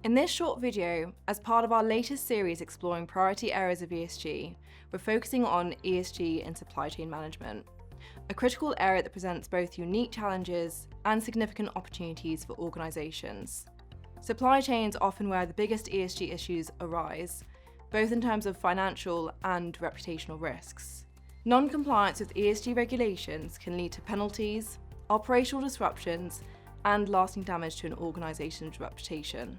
In this short video, as part of our latest series exploring priority areas of ESG, we're focusing on ESG in supply chain management, a critical area that presents both unique challenges and significant opportunities for organisations. Supply chains are often where the biggest ESG issues arise, both in terms of financial and reputational risks. Non-compliance with ESG regulations can lead to penalties, operational disruptions, and lasting damage to an organisation's reputation.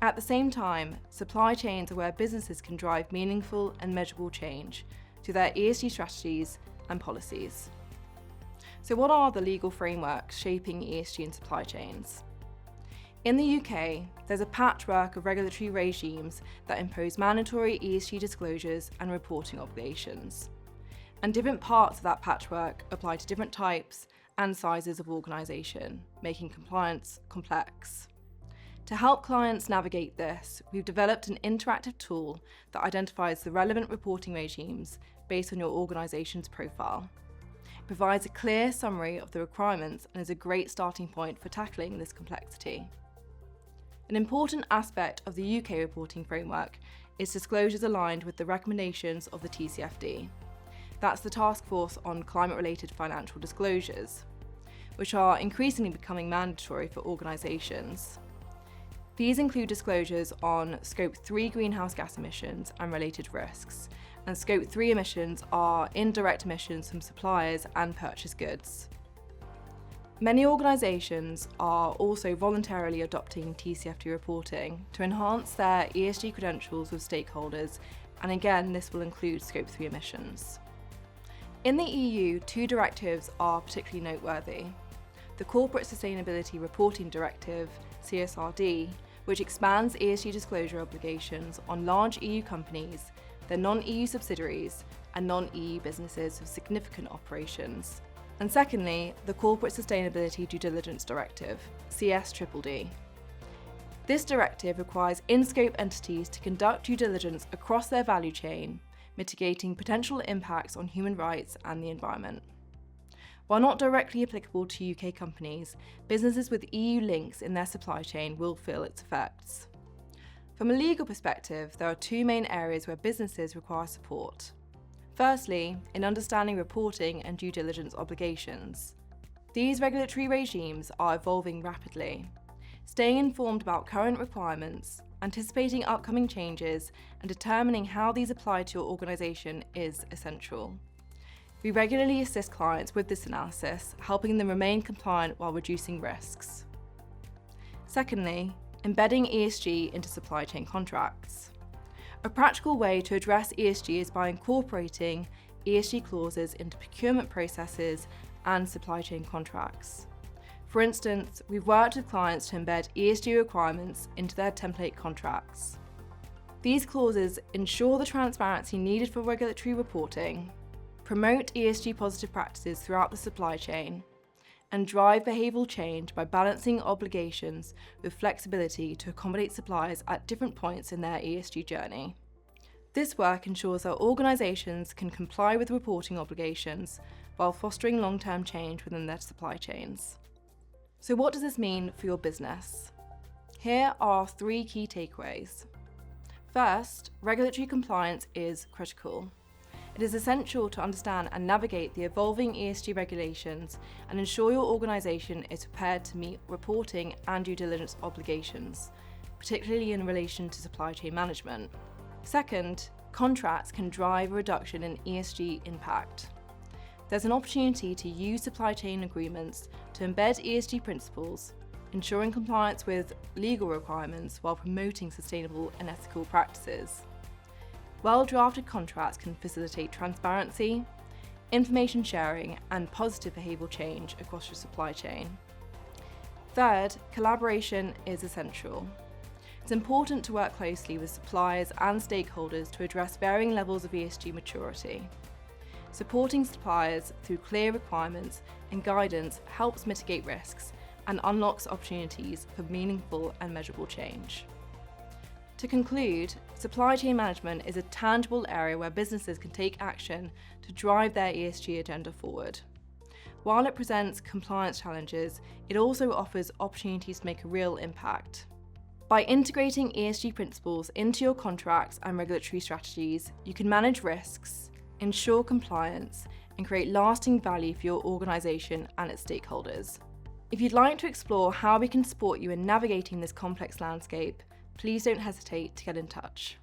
At the same time, supply chains are where businesses can drive meaningful and measurable change to their ESG strategies and policies. So what are the legal frameworks shaping ESG in supply chains? In the UK, there's a patchwork of regulatory regimes that impose mandatory ESG disclosures and reporting obligations. And different parts of that patchwork apply to different types and sizes of organisation, making compliance complex. To help clients navigate this, we've developed an interactive tool that identifies the relevant reporting regimes based on your organisation's profile. It provides a clear summary of the requirements and is a great starting point for tackling this complexity. An important aspect of the UK reporting framework is disclosures aligned with the recommendations of the TCFD. That's the Task Force on Climate-Related Financial Disclosures, which are increasingly becoming mandatory for organisations. These include disclosures on Scope 3 greenhouse gas emissions and related risks, and Scope 3 emissions are indirect emissions from suppliers and purchased goods. Many organisations are also voluntarily adopting TCFD reporting to enhance their ESG credentials with stakeholders, and again, this will include Scope 3 emissions. In the EU, two directives are particularly noteworthy. The Corporate Sustainability Reporting Directive, CSRD, which expands ESG disclosure obligations on large EU companies, their non-EU subsidiaries, and non-EU businesses with significant operations. And secondly, the Corporate Sustainability Due Diligence Directive, CSDDD. This directive requires in-scope entities to conduct due diligence across their value chain, mitigating potential impacts on human rights and the environment. While not directly applicable to UK companies, businesses with EU links in their supply chain will feel its effects. From a legal perspective, there are two main areas where businesses require support. Firstly, in understanding reporting and due diligence obligations. These regulatory regimes are evolving rapidly. Staying informed about current requirements, anticipating upcoming changes, and determining how these apply to your organisation is essential. We regularly assist clients with this analysis, helping them remain compliant while reducing risks. Secondly, embedding ESG into supply chain contracts. A practical way to address ESG is by incorporating ESG clauses into procurement processes and supply chain contracts. For instance, we've worked with clients to embed ESG requirements into their template contracts. These clauses ensure the transparency needed for regulatory reporting, promote ESG positive practices throughout the supply chain, and drive behavioural change by balancing obligations with flexibility to accommodate suppliers at different points in their ESG journey. This work ensures that organisations can comply with reporting obligations while fostering long-term change within their supply chains. So what does this mean for your business? Here are three key takeaways. First, regulatory compliance is critical. It is essential to understand and navigate the evolving ESG regulations and ensure your organisation is prepared to meet reporting and due diligence obligations, particularly in relation to supply chain management. Second, contracts can drive a reduction in ESG impact. There's an opportunity to use supply chain agreements to embed ESG principles, ensuring compliance with legal requirements while promoting sustainable and ethical practices. Well-drafted contracts can facilitate transparency, information sharing, and positive behavioural change across your supply chain. Third, collaboration is essential. It's important to work closely with suppliers and stakeholders to address varying levels of ESG maturity. Supporting suppliers through clear requirements and guidance helps mitigate risks and unlocks opportunities for meaningful and measurable change. To conclude, supply chain management is a tangible area where businesses can take action to drive their ESG agenda forward. While it presents compliance challenges, it also offers opportunities to make a real impact. By integrating ESG principles into your contracts and regulatory strategies, you can manage risks, ensure compliance, and create lasting value for your organisation and its stakeholders. If you'd like to explore how we can support you in navigating this complex landscape, please don't hesitate to get in touch.